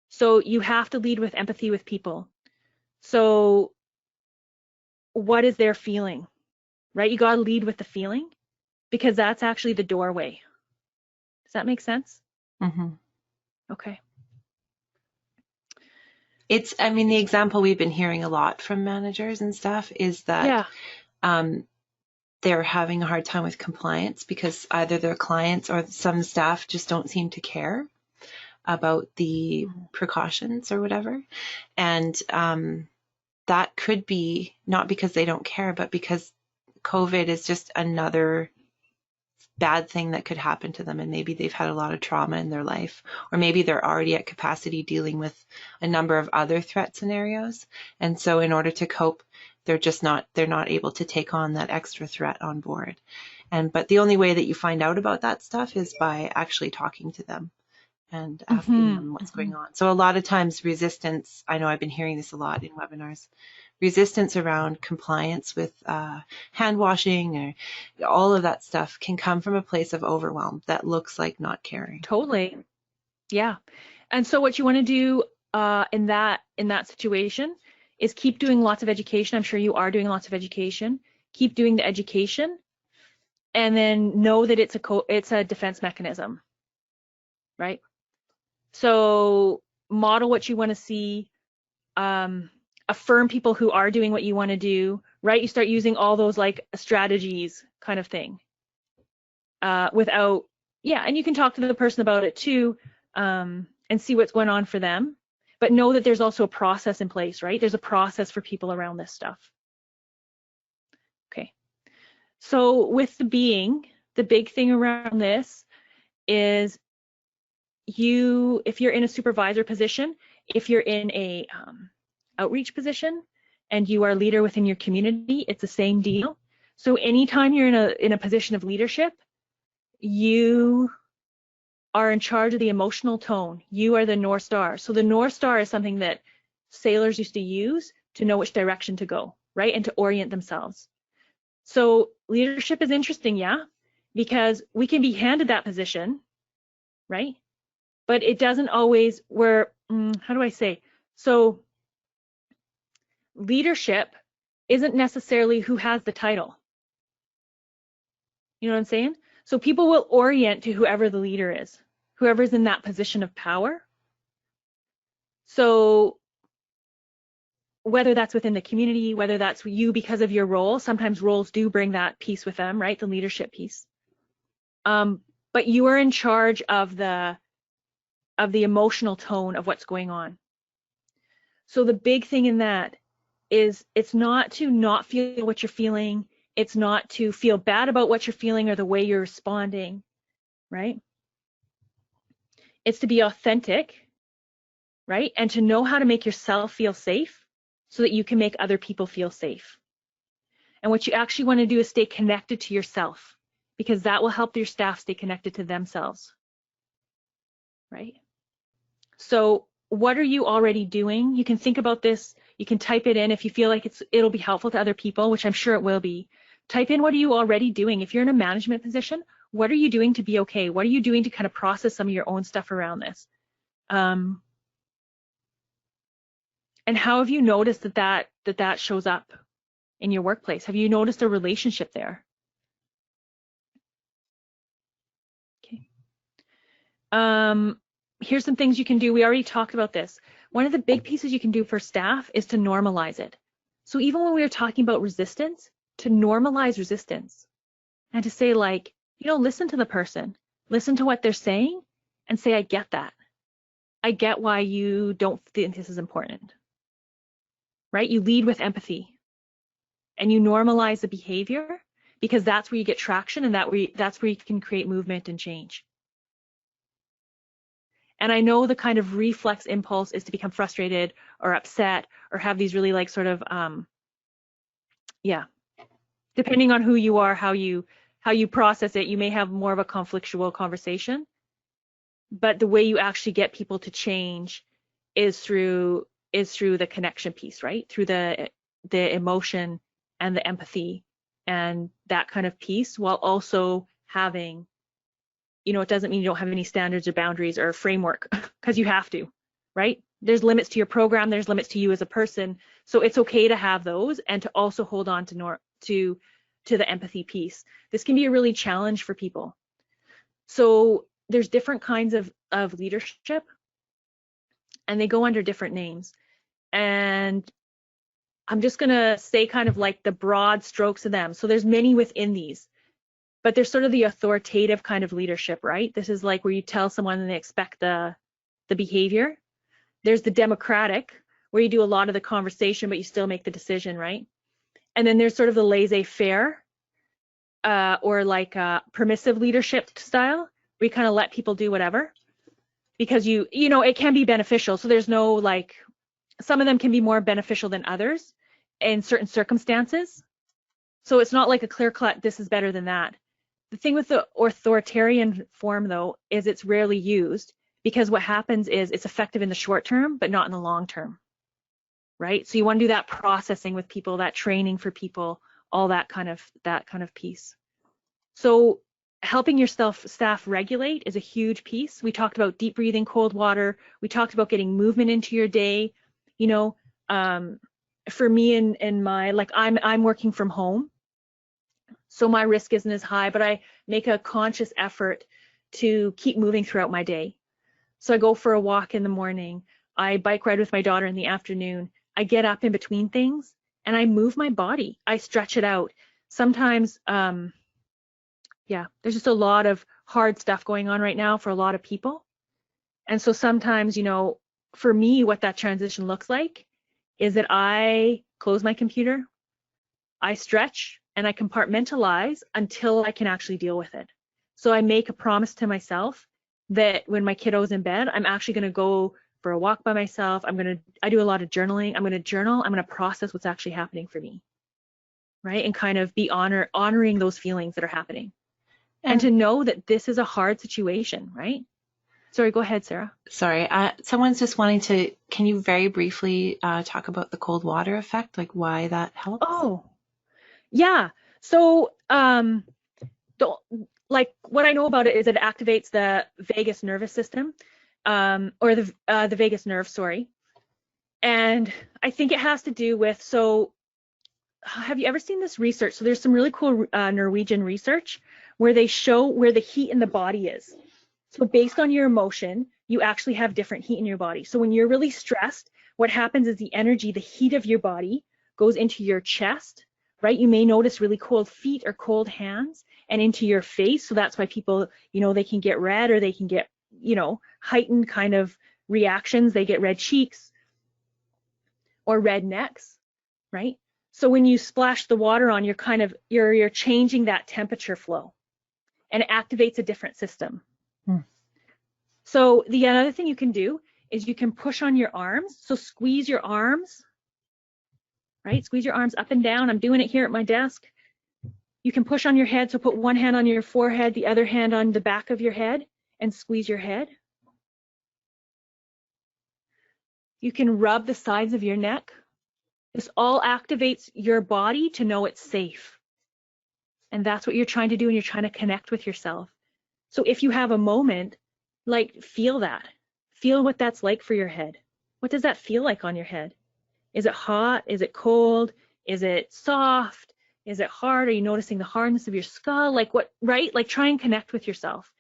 so you have to lead with empathy with people. So what is their feeling, right? You got to lead with the feeling because that's actually the doorway. Does that make sense? Mm-hmm. Okay. I mean, the example we've been hearing a lot from managers and stuff is that they're having a hard time with compliance because either their clients or some staff just don't seem to care about the precautions or whatever. And that could be not because they don't care, but because COVID is just another bad thing that could happen to them. And maybe they've had a lot of trauma in their life, or maybe they're already at capacity dealing with a number of other threat scenarios. And so in order to cope, they're not able to take on that extra threat on board. But the only way that you find out about that stuff is by actually talking to them and asking them what's going on. So a lot of times resistance, I know I've been hearing this a lot in webinars, resistance around compliance with hand washing or all of that stuff can come from a place of overwhelm that looks like not caring. Totally. Yeah. And so what you want to do in that situation is keep doing lots of education. I'm sure you are doing lots of education. Keep doing the education and then know that it's a defense mechanism, right? So model what you want to see, affirm people who are doing what you want to do, right? You start using all those like strategies kind of thing and you can talk to the person about it too and see what's going on for them, but know that there's also a process in place, right? There's a process for people around this stuff. Okay, so with the big thing around this is if you're in a supervisor position, if you're in a outreach position and you are a leader within your community, it's the same deal. So anytime you're in a position of leadership, you are in charge of the emotional tone. You are the North Star. So the North Star is something that sailors used to use to know which direction to go, right? And to orient themselves. So leadership is interesting, yeah, because we can be handed that position, right? But it doesn't always, how do I say? So leadership isn't necessarily who has the title. You know what I'm saying? So people will orient to whoever the leader is, whoever's in that position of power. So whether that's within the community, whether that's you because of your role, sometimes roles do bring that piece with them, right? The leadership piece. But you are in charge of the emotional tone of what's going on. So the big thing in that is it's not to not feel what you're feeling. It's not to feel bad about what you're feeling or the way you're responding, right? It's to be authentic, right? And to know how to make yourself feel safe so that you can make other people feel safe. And what you actually want to do is stay connected to yourself, because that will help your staff stay connected to themselves, right? So what are you already doing? You can think about this. You can type it in if you feel like it'll be helpful to other people, which I'm sure it will be. Type in, what are you already doing? If you're in a management position, what are you doing to be okay? What are you doing to kind of process some of your own stuff around this? And how have you noticed that shows up in your workplace? Have you noticed a relationship there? Okay. Here's some things you can do. We already talked about this. One of the big pieces you can do for staff is to normalize it. So even when we were talking about resistance, to normalize resistance and to say, like, listen to the person, listen to what they're saying and say, I get that. I get why you don't think this is important, right? You lead with empathy and you normalize the behavior, because that's where you get traction, and that's where you can create movement and change. And I know the kind of reflex impulse is to become frustrated or upset or have these really like sort of, depending on who you are, how you process it, you may have more of a conflictual conversation. But the way you actually get people to change is through the connection piece, right? Through the emotion and the empathy and that kind of piece, while also having, it doesn't mean you don't have any standards or boundaries or a framework, because you have to, right? There's limits to your program, there's limits to you as a person. So it's okay to have those and to also hold on to the empathy piece. This can be a really challenge for people. So there's different kinds of leadership, and they go under different names. And I'm just gonna say kind of like the broad strokes of them. So there's many within these, but there's sort of the authoritative kind of leadership, right? This is like where you tell someone and they expect the behavior. There's the democratic, where you do a lot of the conversation, but you still make the decision, right? And then there's sort of the laissez-faire, or like permissive leadership style, where you kind of let people do whatever, because it can be beneficial. So there's no like, some of them can be more beneficial than others in certain circumstances. So it's not like a clear-cut, this is better than that. The thing with the authoritarian form, though, is it's rarely used, because what happens is it's effective in the short term, but not in the long term, right? So you want to do that processing with people, that training for people, all that kind of piece. So helping your staff regulate is a huge piece. We talked about deep breathing, cold water. We talked about getting movement into your day. For me and my, like, I'm working from home, so my risk isn't as high, but I make a conscious effort to keep moving throughout my day. So I go for a walk in the morning, I bike ride with my daughter in the afternoon, I get up in between things and I move my body, I stretch it out. Sometimes, there's just a lot of hard stuff going on right now for a lot of people. And so sometimes, for me, what that transition looks like is that I close my computer, I stretch, and I compartmentalize until I can actually deal with it. So I make a promise to myself that when my kiddo's in bed, I'm actually going to go for a walk by myself. I do a lot of journaling. I'm going to journal. I'm going to process what's actually happening for me, right? And kind of be honoring those feelings that are happening. And to know that this is a hard situation, right? Sorry, go ahead, Sarah. Sorry, someone's just wanting to, can you very briefly talk about the cold water effect, like why that helps? Oh, yeah. So, the, like what I know about it is it activates the vagus nervous system, or the vagus nerve, sorry. And I think it has to do with, so have you ever seen this research? So there's some really cool Norwegian research where they show where the heat in the body is. So based on your emotion, you actually have different heat in your body. So when you're really stressed, what happens is the energy, the heat of your body goes into your chest, right? You may notice really cold feet or cold hands and into your face. So that's why people, they can get red, or they can get, heightened kind of reactions. They get red cheeks or red necks, right? So when you splash the water on, you're changing that temperature flow, and it activates a different system. So the other thing you can do is you can push on your arms. So squeeze your arms, right? Squeeze your arms up and down. I'm doing it here at my desk. You can push on your head. So put one hand on your forehead, the other hand on the back of your head, and squeeze your head. You can rub the sides of your neck. This all activates your body to know it's safe. And that's what you're trying to do, and you're trying to connect with yourself. So if you have a moment, like, feel that. Feel what that's like for your head. What does that feel like on your head? Is it hot? Is it cold? Is it soft? Is it hard? Are you noticing the hardness of your skull? Like what, right? Like, try and connect with yourself.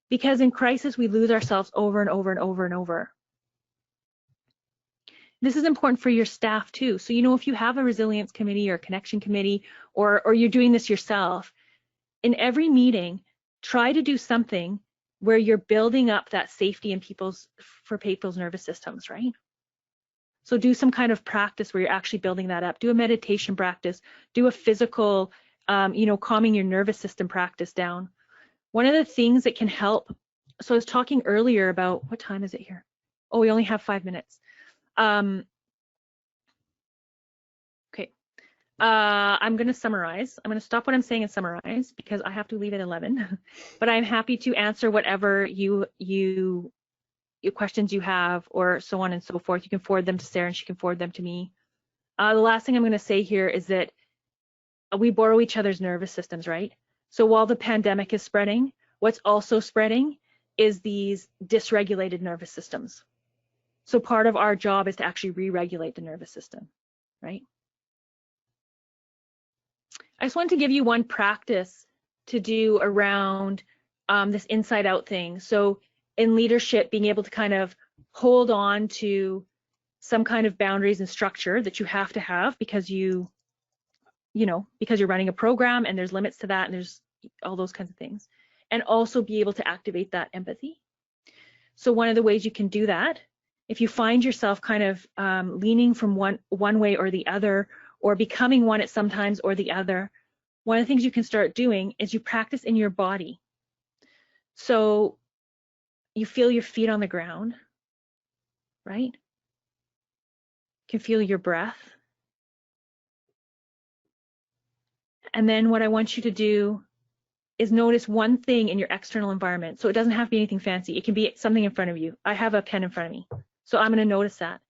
Because in crisis, we lose ourselves over and over and over and over. This is important for your staff too. So, if you have a resilience committee or a connection committee, or you're doing this yourself, in every meeting, try to do something where you're building up that safety in people's nervous systems, right? So do some kind of practice where you're actually building that up. Do a meditation practice, do a physical, calming your nervous system practice down. One of the things that can help, so I was talking earlier about, what time is it here? Oh, we only have 5 minutes. Okay. I'm going to summarize. I'm going to stop what I'm saying and summarize because I have to leave at 11. But I'm happy to answer whatever your questions you have, or so on and so forth. You can forward them to Sarah, and she can forward them to me. The last thing I'm going to say here is that we borrow each other's nervous systems, right? So while the pandemic is spreading, what's also spreading is these dysregulated nervous systems. So part of our job is to actually re-regulate the nervous system, right? I just wanted to give you one practice to do around this inside out thing. So in leadership, being able to kind of hold on to some kind of boundaries and structure that you have to have because because you're running a program and there's limits to that and there's all those kinds of things. And also be able to activate that empathy. So one of the ways you can do that, if you find yourself kind of leaning from one way or the other, or becoming one at sometimes or the other, one of the things you can start doing is you practice in your body. So you feel your feet on the ground, right? You can feel your breath. And then what I want you to do is notice one thing in your external environment. So it doesn't have to be anything fancy. It can be something in front of you. I have a pen in front of me. So I'm going to notice that.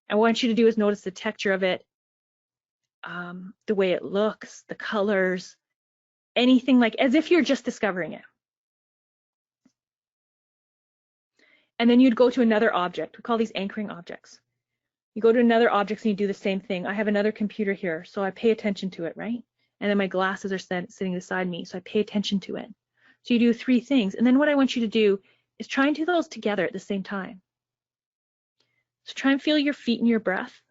And what I want you to do is notice the texture of it, the way it looks, the colors, anything, like as if you're just discovering it. And then you'd go to another object. We call these anchoring objects. You go to another object and you do the same thing. I have another computer here, so I pay attention to it, right? And then my glasses are sitting beside me, so I pay attention to it. So you do 3 things. And then what I want you to do is try and do those together at the same time. So try and feel your feet and your breath,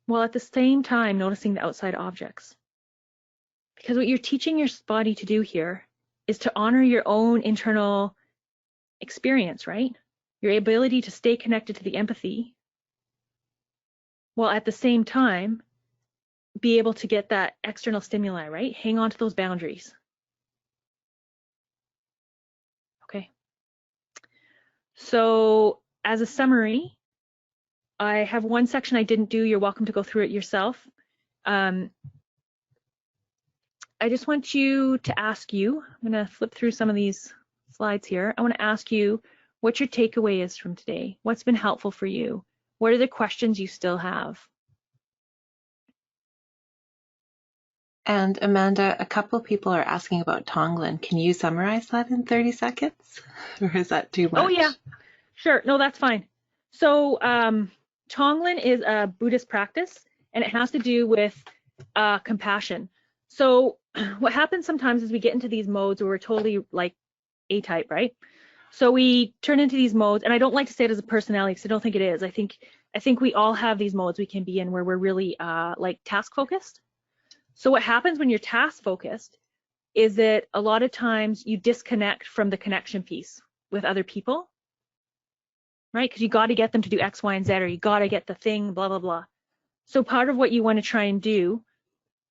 while at the same time noticing the outside objects. Because what you're teaching your body to do here is to honor your own internal experience, right? Your ability to stay connected to the empathy, while at the same time be able to get that external stimuli, right? Hang on to those boundaries. Okay. So as a summary, I have one section I didn't do. You're welcome to go through it yourself. I just want you to ask you, I'm going to flip through some of these slides here. I want to ask you what your takeaway is from today. What's been helpful for you? What are the questions you still have? And Amanda, a couple people are asking about Tonglen. Can you summarize that in 30 seconds? Or is that too much? Oh yeah, sure. No, that's fine. So Tonglen is a Buddhist practice, and it has to do with compassion. So what happens sometimes is we get into these modes where we're totally like A-type, right? So we turn into these modes, and I don't like to say it as a personality because I don't think it is. I think we all have these modes we can be in where we're really like task focused. So what happens when you're task focused is that a lot of times you disconnect from the connection piece with other people, right? Because you got to get them to do X, Y, and Z, or you got to get the thing, blah, blah, blah. So part of what you want to try and do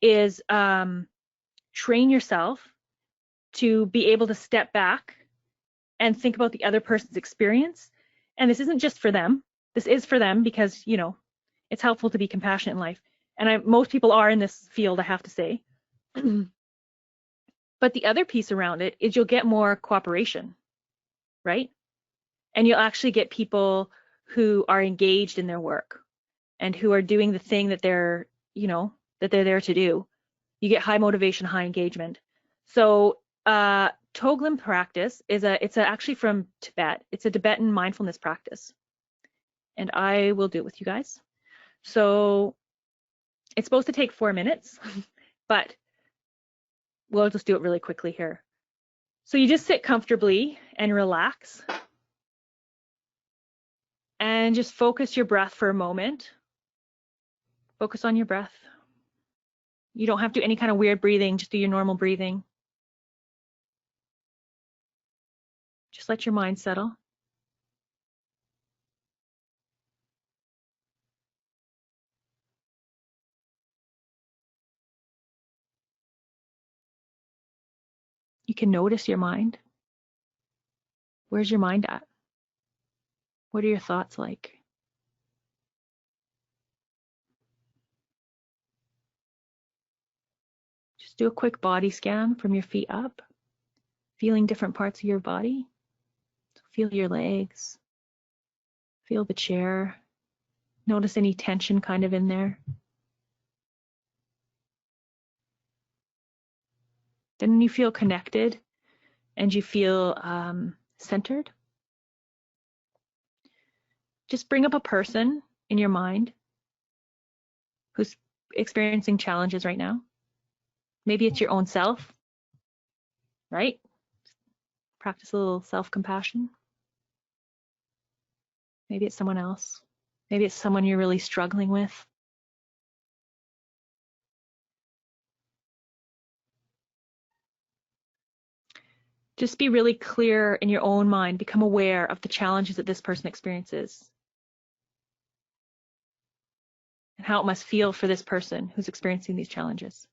is train yourself to be able to step back and think about the other person's experience. And this isn't just for them. This is for them because, you know, it's helpful to be compassionate in life. And most people are in this field, I have to say. But the other piece around it is you'll get more cooperation, right? And you'll actually get people who are engaged in their work and who are doing the thing that they're, you know, that they're there to do. You get high motivation, high engagement. So Tonglen practice is actually from Tibet. It's a Tibetan mindfulness practice. And I will do it with you guys. So it's supposed to take 4 minutes, but we'll just do it really quickly here. So you just sit comfortably and relax and just focus your breath for a moment. Focus on your breath. You don't have to do any kind of weird breathing, just do your normal breathing. Just let your mind settle. You can notice your mind. Where's your mind at? What are your thoughts like? Just do a quick body scan from your feet up, feeling different parts of your body. Feel your legs. Feel the chair. Notice any tension kind of in there. Then when you feel connected and you feel centered, just bring up a person in your mind who's experiencing challenges right now. Maybe it's your own self, right? Practice a little self-compassion. Maybe it's someone else. Maybe it's someone you're really struggling with. Just be really clear in your own mind. Become aware of the challenges that this person experiences and how it must feel for this person who's experiencing these challenges.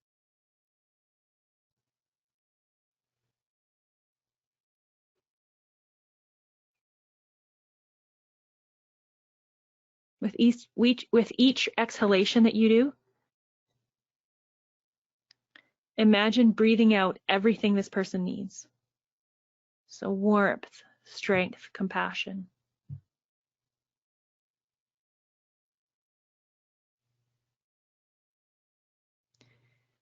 With each exhalation that you do, imagine breathing out everything this person needs. So warmth, strength, compassion.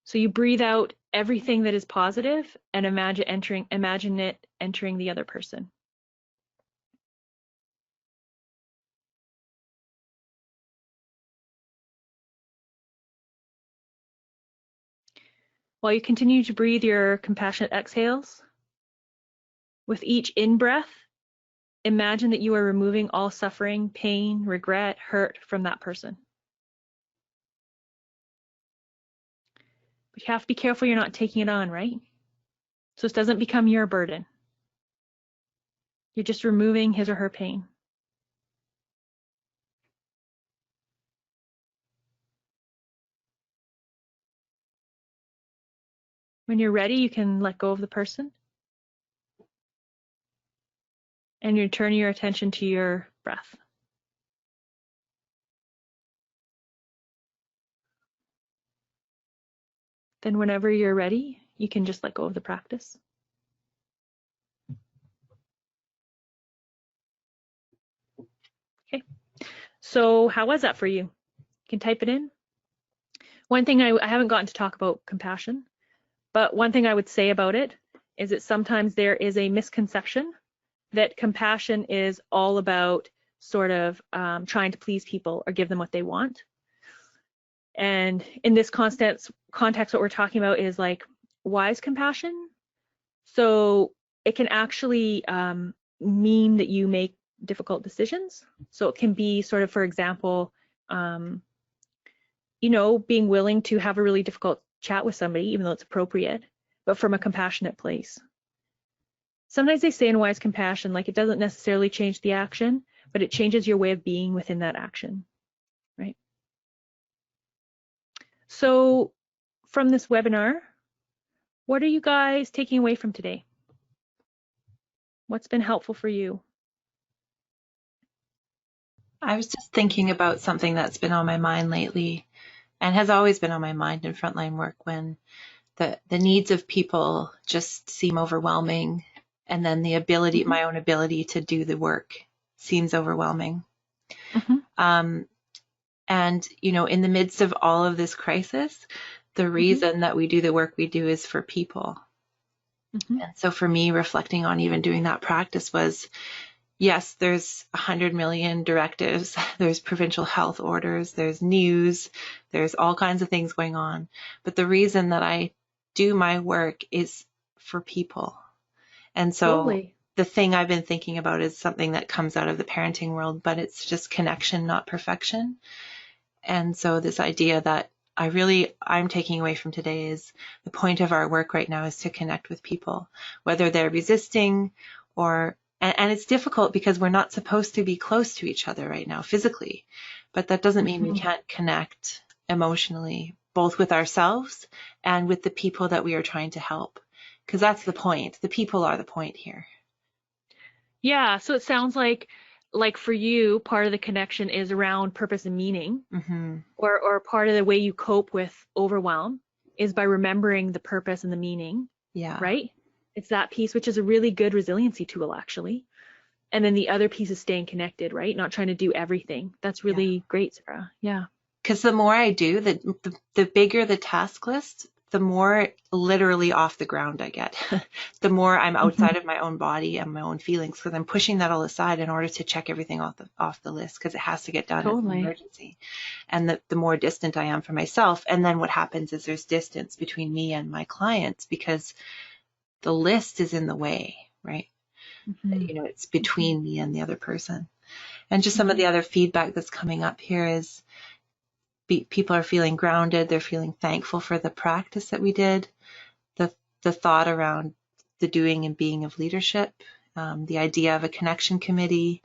So you breathe out everything that is positive and imagine it entering the other person. While you continue to breathe your compassionate exhales, with each in-breath, imagine that you are removing all suffering, pain, regret, hurt from that person. But you have to be careful you're not taking it on, right? So this doesn't become your burden. You're just removing his or her pain. When you're ready, you can let go of the person. And you turn your attention to your breath. Then whenever you're ready, you can just let go of the practice. So how was that for you? You can type it in. One thing I haven't gotten to talk about compassion, but one thing I would say about it is that sometimes there is a misconception that compassion is all about sort of trying to please people or give them what they want. And in this context, what we're talking about is like wise compassion. So it can actually mean that you make difficult decisions. So it can be sort of, for example, being willing to have a really difficult chat with somebody, even though it's appropriate, but from a compassionate place. Sometimes they say in wise compassion, like it doesn't necessarily change the action, but it changes your way of being within that action, right? So from this webinar, what are you guys taking away from today? What's been helpful for you? I was just thinking about something that's been on my mind lately and has always been on my mind in frontline work when the needs of people just seem overwhelming, and then the ability, my own ability to do the work seems overwhelming. And, in the midst of all of this crisis, the reason that we do the work we do is for people. And so for me, reflecting on even doing that practice was, yes, there's 100 million directives, there's provincial health orders, there's news, there's all kinds of things going on. But the reason that I do my work is for people. And so the thing I've been thinking about is something that comes out of the parenting world, but it's just connection, not perfection. And so this idea that I'm taking away from today is the point of our work right now is to connect with people, whether they're resisting and it's difficult because we're not supposed to be close to each other right now physically, but that doesn't mean we can't connect emotionally, both with ourselves and with the people that we are trying to help, because that's the point. The people are the point here. Yeah, so it sounds like for you, part of the connection is around purpose and meaning, or part of the way you cope with overwhelm is by remembering the purpose and the meaning. Yeah. Right? It's that piece, which is a really good resiliency tool, actually. And then the other piece is staying connected, right? Not trying to do everything. That's really great, Sarah. Yeah. Because the more I do, the bigger the task list, the more literally off the ground I get. The more I'm outside of my own body and my own feelings, because I'm pushing that all aside in order to check everything off the list, because it has to get done as an emergency. And the more distant I am from myself, and then what happens is there's distance between me and my clients because the list is in the way, right? It's between me and the other person. And just some of the other feedback that's coming up here is people are feeling grounded. They're feeling thankful for the practice that we did, the thought around the doing and being of leadership, the idea of a connection committee,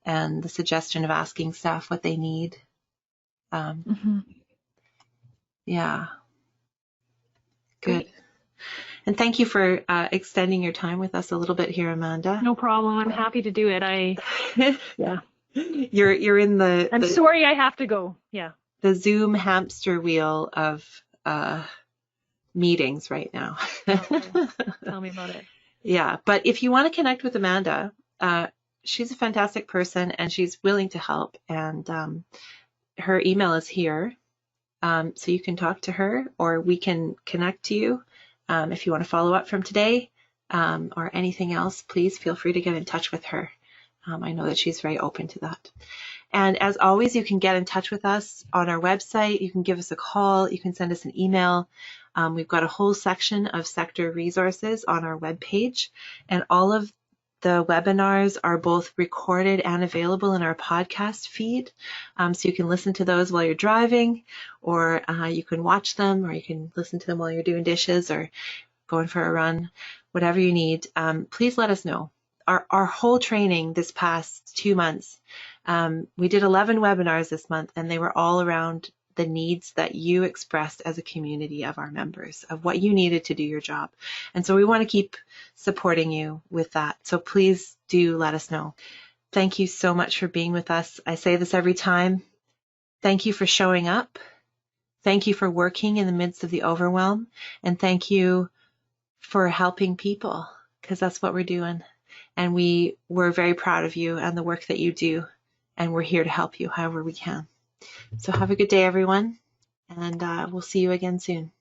and the suggestion of asking staff what they need. Yeah. Good. Great. And thank you for extending your time with us a little bit here, Amanda. No problem. I'm happy to do it. Yeah. You're in the. I'm sorry I have to go. Yeah. The Zoom hamster wheel of meetings right now. Tell me about it. Yeah, but if you want to connect with Amanda, she's a fantastic person and she's willing to help. And her email is here, so you can talk to her, or we can connect to you. If you want to follow up from today or anything else, please feel free to get in touch with her. I know that she's very open to that. And as always, you can get in touch with us on our website. You can give us a call. You can send us an email. We've got a whole section of sector resources on our webpage, and all of the webinars are both recorded and available in our podcast feed. So you can listen to those while you're driving, or you can watch them, or you can listen to them while you're doing dishes or going for a run, whatever you need. Please let us know. Our whole training this past 2 months, we did 11 webinars this month, and they were all around the needs that you expressed as a community of our members, of what you needed to do your job. And so we want to keep supporting you with that. So please do let us know. Thank you so much for being with us. I say this every time. Thank you for showing up. Thank you for working in the midst of the overwhelm. And thank you for helping people, because that's what we're doing. And we're very proud of you and the work that you do. and we're here to help you however we can. So have a good day, everyone, and we'll see you again soon.